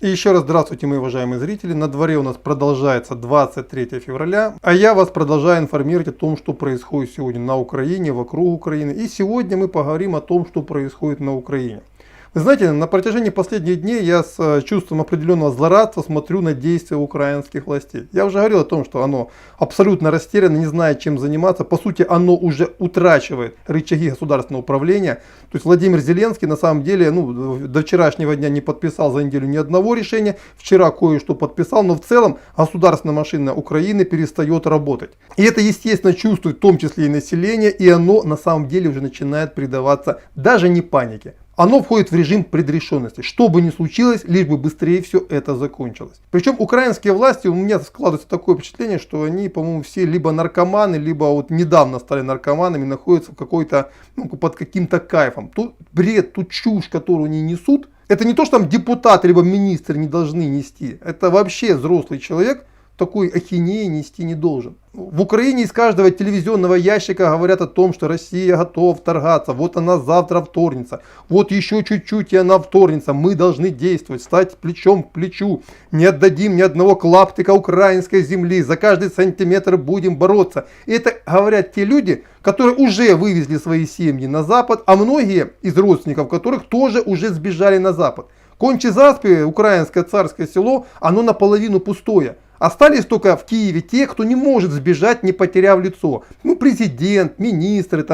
И еще раз здравствуйте, мои уважаемые зрители. На дворе у нас продолжается 23 февраля, а я вас продолжаю информировать о том, что происходит сегодня на Украине, вокруг Украины. И сегодня мы поговорим о том, что происходит на Украине. Вы знаете, на протяжении последних дней я с чувством определенного злорадства смотрю на действия украинских властей. Я уже говорил о том, что оно абсолютно растеряно, не знает, чем заниматься. По сути, оно уже утрачивает рычаги государственного управления. То есть Владимир Зеленский на самом деле до вчерашнего дня не подписал за неделю ни одного решения. Вчера кое-что подписал, но в целом государственная машина Украины перестает работать. И это, естественно, чувствует в том числе и население, и оно на самом деле уже начинает предаваться даже не панике. Оно входит в режим предрешенности. Что бы ни случилось, лишь бы быстрее все это закончилось. Причем украинские власти, у меня складывается такое впечатление, что они, по-моему, все либо наркоманы, либо вот недавно стали наркоманами, находятся в какой-то, под каким-то кайфом. Тут бред, тут чушь, которую они несут, это не то, что там депутаты, либо министры не должны нести. Это вообще взрослый человек такой ахинеи нести не должен. В Украине из каждого телевизионного ящика говорят о том, что Россия готова вторгаться, вот она завтра вторгнется, вот еще чуть-чуть и она вторгнется, мы должны действовать, стать плечом к плечу, не отдадим ни одного клаптика украинской земли, за каждый сантиметр будем бороться. И это говорят те люди, которые уже вывезли свои семьи на Запад, а многие из родственников которых тоже уже сбежали на Запад. Конче-Заспи, украинское царское село, оно наполовину пустое. Остались только в Киеве те, кто не может сбежать, не потеряв лицо. Президент, министры,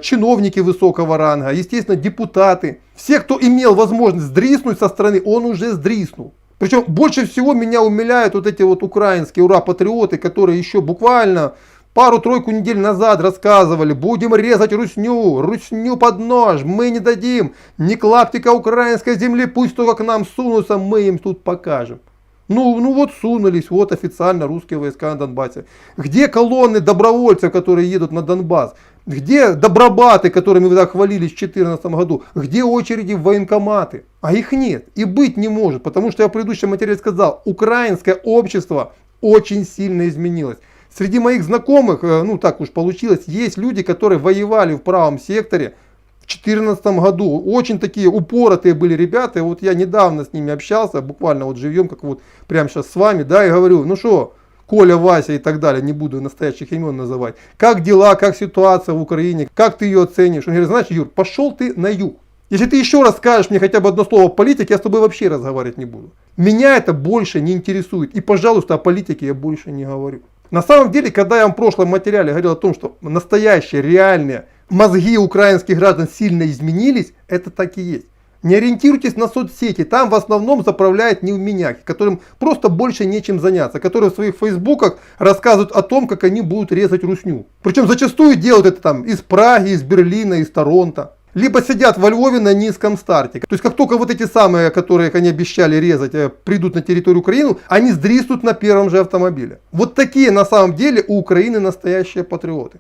чиновники высокого ранга, естественно, депутаты. Все, кто имел возможность сдриснуть со страны, он уже сдриснул. Причем больше всего меня умиляют вот эти вот украинские ура-патриоты, которые еще буквально пару-тройку недель назад рассказывали: будем резать русню под нож, мы не дадим ни клаптика украинской земли, пусть только к нам сунутся, мы им тут покажем. Вот сунулись, вот официально русские войска на Донбассе. Где колонны добровольцев, которые едут на Донбасс? Где добробаты, которыми вы так хвалились в 2014 году? Где очереди в военкоматы? А их нет и быть не может, потому что я в предыдущем материале сказал, украинское общество очень сильно изменилось. Среди моих знакомых, так уж получилось, есть люди, которые воевали в правом секторе в 2014 году. Очень такие упоротые были ребята. И вот я недавно с ними общался, буквально вот живьем, как вот прямо сейчас с вами, и говорю, ну что, Коля, Вася и так далее, не буду настоящих имен называть. Как дела, как ситуация в Украине, как ты ее оценишь? Он говорит, знаешь, Юр, пошел ты на юг. Если ты еще раз скажешь мне хотя бы одно слово о политике, я с тобой вообще разговаривать не буду. Меня это больше не интересует. И, пожалуйста, о политике я больше не говорю. На самом деле, когда я вам в прошлом материале говорил о том, что настоящие, реальные мозги украинских граждан сильно изменились, это так и есть. Не ориентируйтесь на соцсети, там в основном заправляют неумняки, которым просто больше нечем заняться, которые в своих фейсбуках рассказывают о том, как они будут резать русню. Причем зачастую делают это из Праги, из Берлина, из Торонто. Либо сидят во Львове на низком старте. То есть как только вот эти самые, которые они обещали резать, придут на территорию Украины, они сдриснут на первом же автомобиле. Вот такие на самом деле у Украины настоящие патриоты.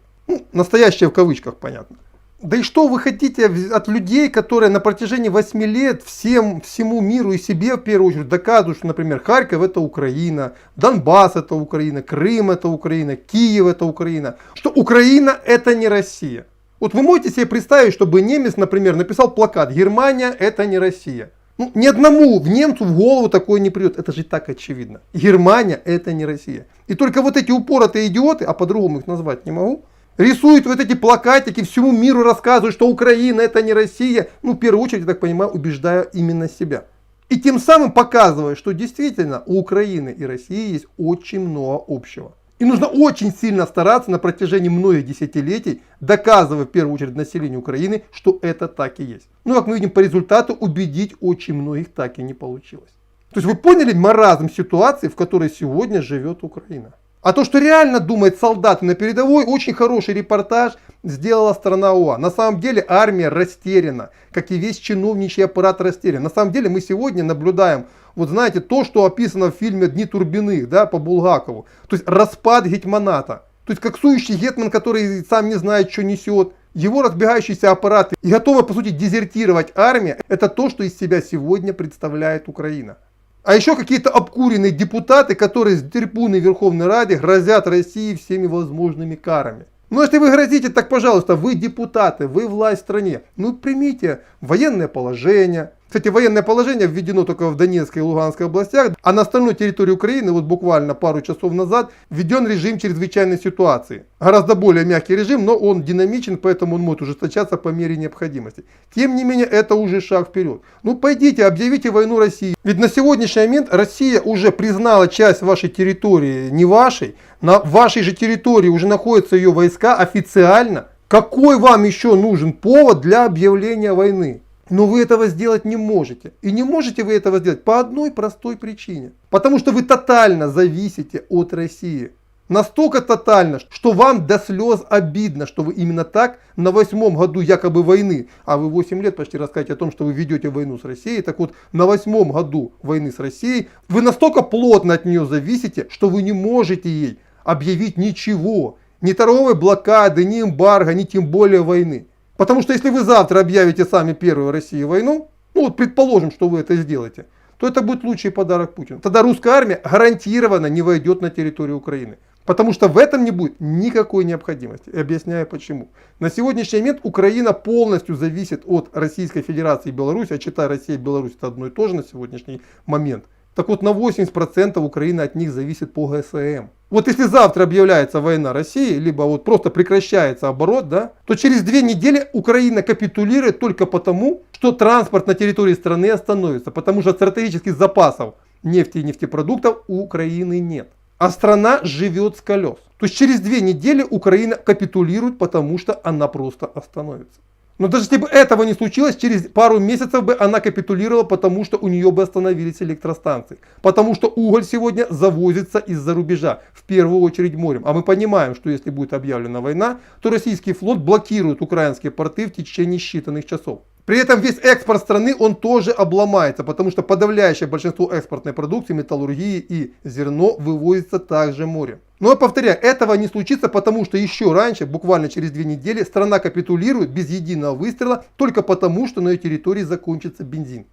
Настоящие в кавычках, понятно. Да и что вы хотите от людей, которые на протяжении 8 лет всему миру и себе в первую очередь доказывают, что, например, Харьков это Украина, Донбасс это Украина, Крым это Украина, Киев это Украина. Что Украина это не Россия. Вот вы можете себе представить, чтобы немец, например, написал плакат «Германия это не Россия». Ни одному немцу в голову такое не придет. Это же так очевидно. Германия это не Россия. И только вот эти упоротые идиоты, а по-другому их назвать не могу, рисуют вот эти плакатики, всему миру рассказывают, что Украина это не Россия. В первую очередь, я так понимаю, убеждая именно себя. И тем самым показывая, что действительно у Украины и России есть очень много общего. И нужно очень сильно стараться на протяжении многих десятилетий, доказывая в первую очередь населению Украины, что это так и есть. Как мы видим по результату, убедить очень многих так и не получилось. То есть вы поняли маразм ситуации, в которой сегодня живет Украина. А то, что реально думает солдаты на передовой, очень хороший репортаж сделала страна ОА. На самом деле армия растеряна, как и весь чиновничий аппарат растерян. На самом деле мы сегодня наблюдаем, то, что описано в фильме «Дни Турбиных», по Булгакову. То есть распад гетьманата. То есть как сующий гетман, который сам не знает, что несет. Его разбегающиеся аппараты и готовая, по сути, дезертировать армия, это то, что из себя сегодня представляет Украина. А еще какие-то обкуренные депутаты, которые с трибуны Верховной Рады грозят России всеми возможными карами. Если вы грозите, так пожалуйста, вы депутаты, вы власть в стране. Примите военное положение. Кстати, военное положение введено только в Донецкой и Луганской областях, а на остальной территории Украины, вот буквально пару часов назад, введен режим чрезвычайной ситуации. Гораздо более мягкий режим, но он динамичен, поэтому он может ужесточаться по мере необходимости. Тем не менее, это уже шаг вперед. Ну, пойдите, объявите войну России. Ведь на сегодняшний момент Россия уже признала часть вашей территории не вашей. На вашей же территории уже находятся ее войска официально. Какой вам еще нужен повод для объявления войны? Но вы этого сделать не можете. И не можете вы этого сделать по одной простой причине. Потому что вы тотально зависите от России. Настолько тотально, что вам до слез обидно, что вы именно так на 8-м году якобы войны, а вы 8 лет почти рассказываете о том, что вы ведете войну с Россией, так вот на 8-м году войны с Россией вы настолько плотно от нее зависите, что вы не можете ей объявить ничего. Ни торговой блокады, ни эмбарго, ни тем более войны. Потому что если вы завтра объявите сами первую России войну, ну вот предположим, что вы это сделаете, то это будет лучший подарок Путину. Тогда русская армия гарантированно не войдет на территорию Украины. Потому что в этом не будет никакой необходимости. И объясняю почему. На сегодняшний момент Украина полностью зависит от Российской Федерации и Беларуси. А читая Россия и Беларусь, это одно и то же на сегодняшний момент. Так вот, на 80% Украина от них зависит по ГСМ. Вот если завтра объявляется война России, либо вот просто прекращается оборот, да, то через 2 недели Украина капитулирует только потому, что транспорт на территории страны остановится. Потому что стратегических запасов нефти и нефтепродуктов у Украины нет. А страна живет с колес. То есть через 2 недели Украина капитулирует, потому что она просто остановится. Но даже если бы этого не случилось, через пару месяцев бы она капитулировала, потому что у нее бы остановились электростанции. Потому что уголь сегодня завозится из-за рубежа, в первую очередь морем. А мы понимаем, что если будет объявлена война, то российский флот блокирует украинские порты в течение считанных часов. При этом весь экспорт страны, он тоже обломается, потому что подавляющее большинство экспортной продукции, металлургии и зерно вывозится также морем. Но я повторяю, этого не случится, потому что еще раньше, буквально через 2 недели, страна капитулирует без единого выстрела, только потому, что на ее территории закончится бензин.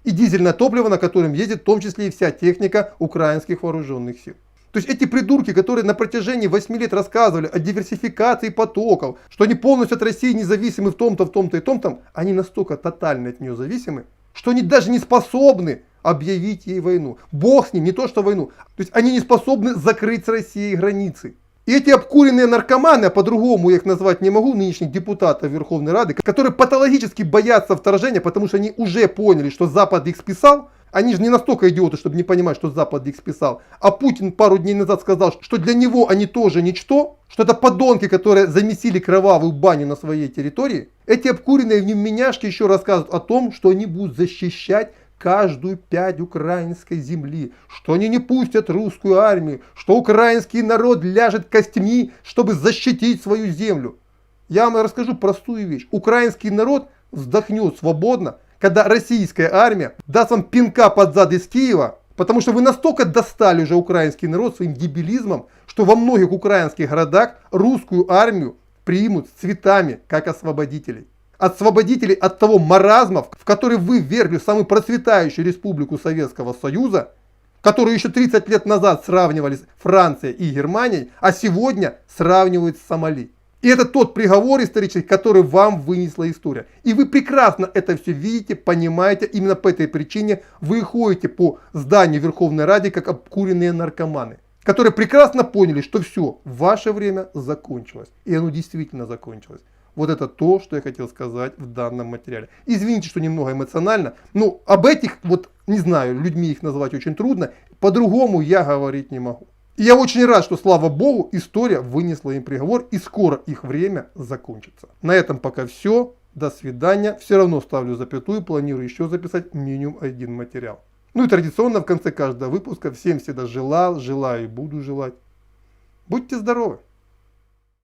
И дизельное топливо, на котором ездит в том числе и вся техника украинских вооруженных сил. То есть эти придурки, которые на протяжении 8 лет рассказывали о диверсификации потоков, что они полностью от России независимы в том-то, в том-то и том-то, они настолько тотально от нее зависимы, что они даже не способны объявить ей войну. Бог с ним, не то что войну. То есть они не способны закрыть с Россией границы. И эти обкуренные наркоманы, а по-другому я их назвать не могу, нынешних депутатов Верховной Рады, которые патологически боятся вторжения, потому что они уже поняли, что Запад их списал. Они же не настолько идиоты, чтобы не понимать, что Запад их списал. А Путин пару дней назад сказал, что для него они тоже ничто, что это подонки, которые замесили кровавую баню на своей территории. Эти обкуренные невменяшки еще рассказывают о том, что они будут защищать каждую пядь украинской земли, что они не пустят русскую армию, что украинский народ ляжет костьми, чтобы защитить свою землю. Я вам расскажу простую вещь. Украинский народ вздохнет свободно, когда российская армия даст вам пинка под зад из Киева, потому что вы настолько достали уже украинский народ своим дебилизмом, что во многих украинских городах русскую армию примут с цветами, как освободителей. Освободителей от того маразма, в который вы ввергли самую процветающую республику Советского Союза, которую еще 30 лет назад сравнивались Франция и Германия, а сегодня сравнивают с Сомали. И это тот приговор исторический, который вам вынесла история. И вы прекрасно это все видите, понимаете. Именно по этой причине вы ходите по зданию Верховной Рады, как обкуренные наркоманы, которые прекрасно поняли, что все, ваше время закончилось. И оно действительно закончилось. Вот это то, что я хотел сказать в данном материале. Извините, что немного эмоционально. Но об этих, вот не знаю, людьми их назвать очень трудно. По-другому я говорить не могу. И я очень рад, что, слава богу, история вынесла им приговор, и скоро их время закончится. На этом пока все. До свидания. Все равно ставлю запятую, планирую еще записать минимум 1 материал. Ну и традиционно в конце каждого выпуска всем всегда желал, желаю и буду желать. Будьте здоровы!